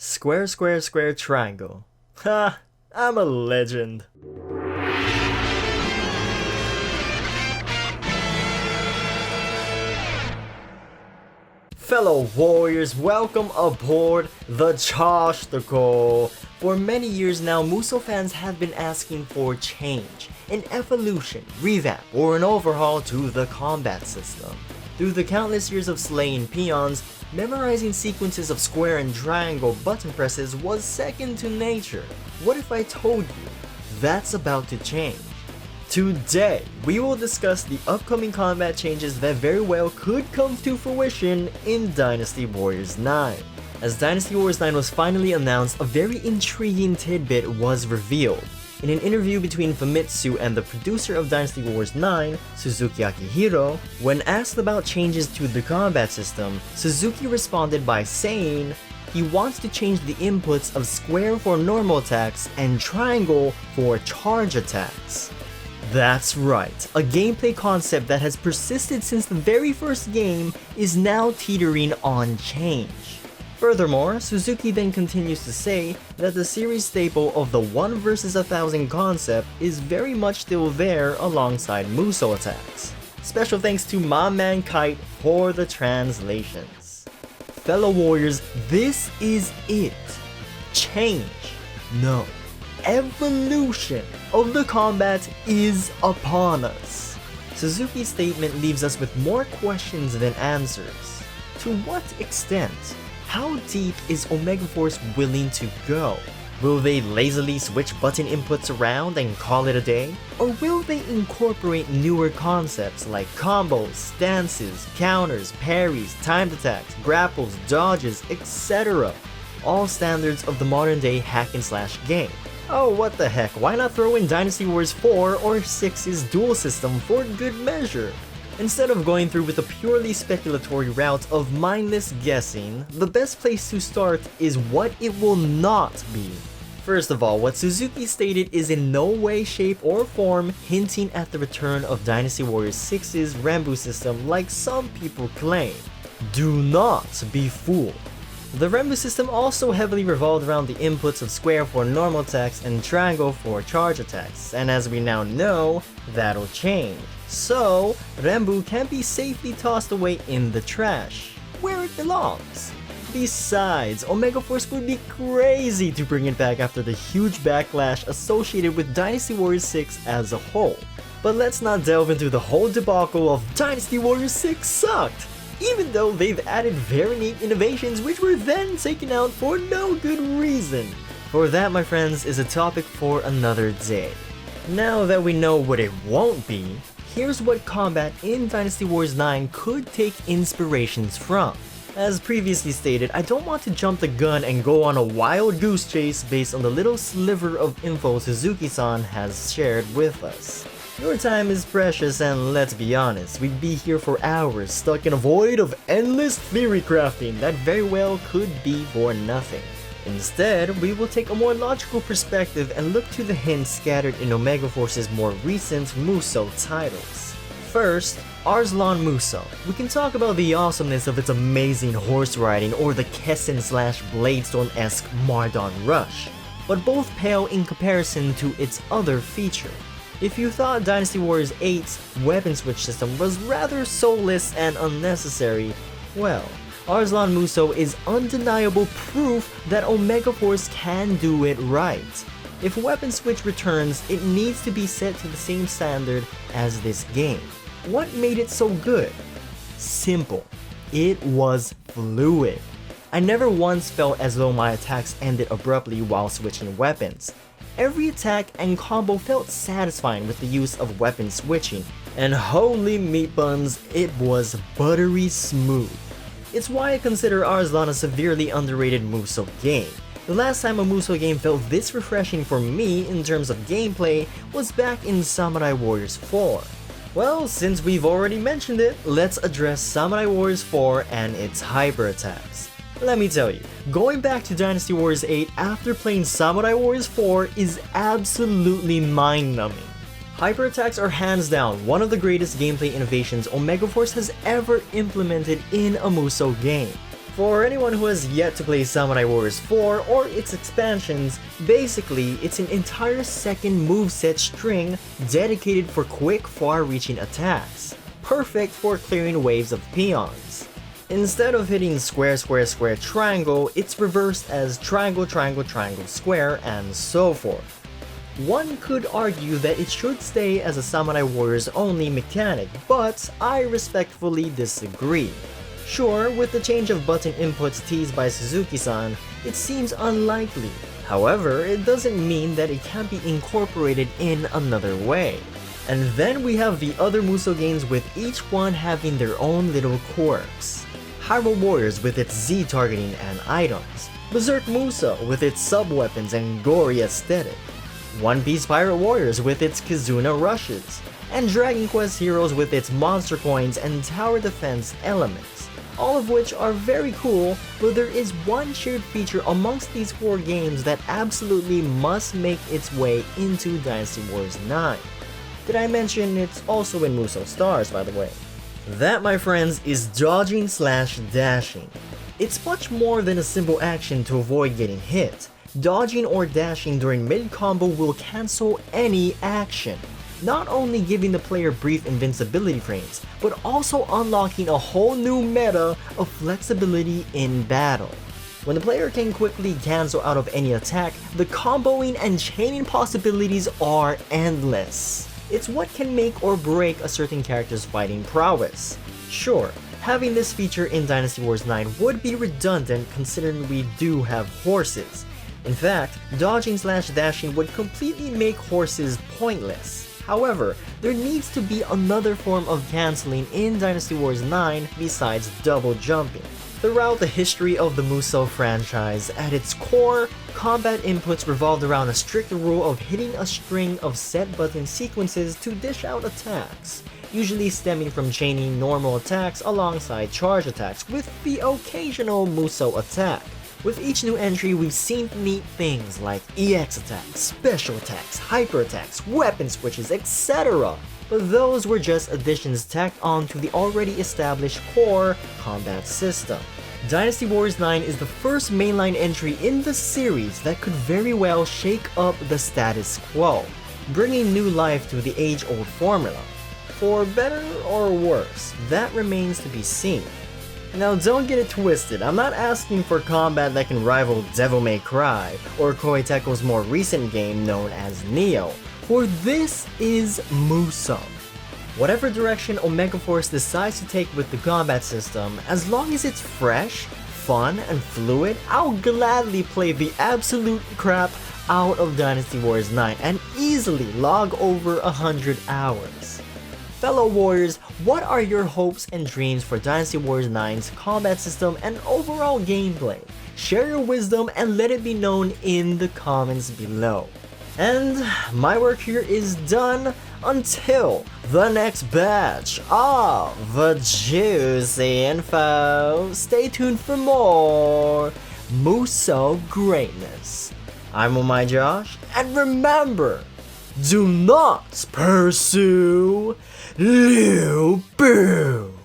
Square, square, square, triangle. Ha! I'm a legend. Fellow warriors, welcome aboard the Joshticle. For many years now, Musou fans have been asking for change, an evolution, revamp, or an overhaul to the combat system. Through the countless years of slaying peons, memorizing sequences of square and triangle button presses was second to nature. What if I told you that's about to change? Today, we will discuss the upcoming combat changes that very well could come to fruition in Dynasty Warriors 9. As Dynasty Warriors 9 was finally announced, a very intriguing tidbit was revealed. In an interview between Famitsu and the producer of Dynasty Warriors 9, Suzuki Akihiro, when asked about changes to the combat system, Suzuki responded by saying he wants to change the inputs of square for normal attacks and triangle for charge attacks. That's right, a gameplay concept that has persisted since the very first game is now teetering on change. Furthermore, Suzuki then continues to say that the series staple of the 1 versus 1000 concept is very much still there alongside Musou attacks. Special thanks to my man Kite for the translations. Fellow warriors, this is it. Change. No. Evolution of the combat is upon us. Suzuki's statement leaves us with more questions than answers. To what extent? How deep is Omega Force willing to go? Will they lazily switch button inputs around and call it a day? Or will they incorporate newer concepts like combos, stances, counters, parries, timed attacks, grapples, dodges, etc.? All standards of the modern day hack and slash game. Oh, what the heck, why not throw in Dynasty Warriors 4 or 6's duel system for good measure? Instead of going through with a purely speculatory route of mindless guessing, the best place to start is what it will not be. First of all, what Suzuki stated is in no way, shape, or form hinting at the return of Dynasty Warriors 6's Rambu system like some people claim. Do not be fooled. The Rambu system also heavily revolved around the inputs of square for normal attacks and triangle for charge attacks, and as we now know, that'll change. So, Rambu can be safely tossed away in the trash, where it belongs. Besides, Omega Force would be crazy to bring it back after the huge backlash associated with Dynasty Warriors 6 as a whole. But let's not delve into the whole debacle of Dynasty Warriors 6 sucked, even though they've added very neat innovations which were then taken out for no good reason. For that, my friends, is a topic for another day. Now that we know what it won't be, here's what combat in Dynasty Warriors 9 could take inspirations from. As previously stated, I don't want to jump the gun and go on a wild goose chase based on the little sliver of info Suzuki-san has shared with us. Your time is precious, and let's be honest, we'd be here for hours stuck in a void of endless theory crafting that very well could be for nothing. Instead, we will take a more logical perspective and look to the hints scattered in Omega Force's more recent Musou titles. First, Arslan Musou. We can talk about the awesomeness of its amazing horse riding or the Kessen/Bladestone-esque Mardon Rush, but both pale in comparison to its other feature. If you thought Dynasty Warriors 8's weapon switch system was rather soulless and unnecessary, well, Arslan Musou is undeniable proof that Omega Force can do it right. If weapon switch returns, it needs to be set to the same standard as this game. What made it so good? Simple. It was fluid. I never once felt as though my attacks ended abruptly while switching weapons. Every attack and combo felt satisfying with the use of weapon switching, and holy meat buns, it was buttery smooth. It's why I consider Arslan a severely underrated Musou game. The last time a Musou game felt this refreshing for me in terms of gameplay was back in Samurai Warriors 4. Well, since we've already mentioned it, let's address Samurai Warriors 4 and its hyper attacks. Let me tell you, going back to Dynasty Warriors 8 after playing Samurai Warriors 4 is absolutely mind-numbing. Hyper attacks are hands down one of the greatest gameplay innovations Omega Force has ever implemented in a Musou game. For anyone who has yet to play Samurai Warriors 4 or its expansions, basically it's an entire second moveset string dedicated for quick far-reaching attacks, perfect for clearing waves of peons. Instead of hitting square square square triangle, it's reversed as triangle triangle triangle square and so forth. One could argue that it should stay as a Samurai Warriors only mechanic, but I respectfully disagree. Sure, with the change of button inputs teased by Suzuki-san, it seems unlikely. However, it doesn't mean that it can't be incorporated in another way. And then we have the other Musou games with each one having their own little quirks. Hyrule Warriors with its Z targeting and items, Berserk Musou with its sub-weapons and gory aesthetic, One Piece Pirate Warriors with its Kizuna rushes, and Dragon Quest Heroes with its monster coins and tower defense elements, all of which are very cool, but there is one shared feature amongst these 4 games that absolutely must make its way into Dynasty Warriors 9. Did I mention it's also in Musou Stars, by the way? That, my friends, is dodging/dashing. It's much more than a simple action to avoid getting hit. Dodging or dashing during mid-combo will cancel any action, not only giving the player brief invincibility frames, but also unlocking a whole new meta of flexibility in battle. When the player can quickly cancel out of any attack, the comboing and chaining possibilities are endless. It's what can make or break a certain character's fighting prowess. Sure, having this feature in Dynasty Warriors 9 would be redundant considering we do have horses. In fact, dodging/dashing would completely make horses pointless. However, there needs to be another form of canceling in Dynasty Warriors 9 besides double jumping. Throughout the history of the Musou franchise, at its core, combat inputs revolved around a strict rule of hitting a string of set button sequences to dish out attacks, usually stemming from chaining normal attacks alongside charge attacks with the occasional Musou attack. With each new entry, we've seen neat things like EX attacks, special attacks, hyper attacks, weapon switches, etc. But those were just additions tacked on to the already established core combat system. Dynasty Warriors 9 is the first mainline entry in the series that could very well shake up the status quo, bringing new life to the age-old formula. For better or worse, that remains to be seen. Now don't get it twisted, I'm not asking for combat that can rival Devil May Cry or Koei Tecmo's more recent game known as Neo, for this is Musou. Whatever direction Omega Force decides to take with the combat system, as long as it's fresh, fun, and fluid, I'll gladly play the absolute crap out of Dynasty Warriors 9 and easily log over 100 hours. Fellow Warriors, what are your hopes and dreams for Dynasty Warriors 9's combat system and overall gameplay? Share your wisdom and let it be known in the comments below. And my work here is done until the next batch of the juicy info. Stay tuned for more Musou greatness. I'm OhhhhMyJosh, and remember, do not pursue Liu Boo.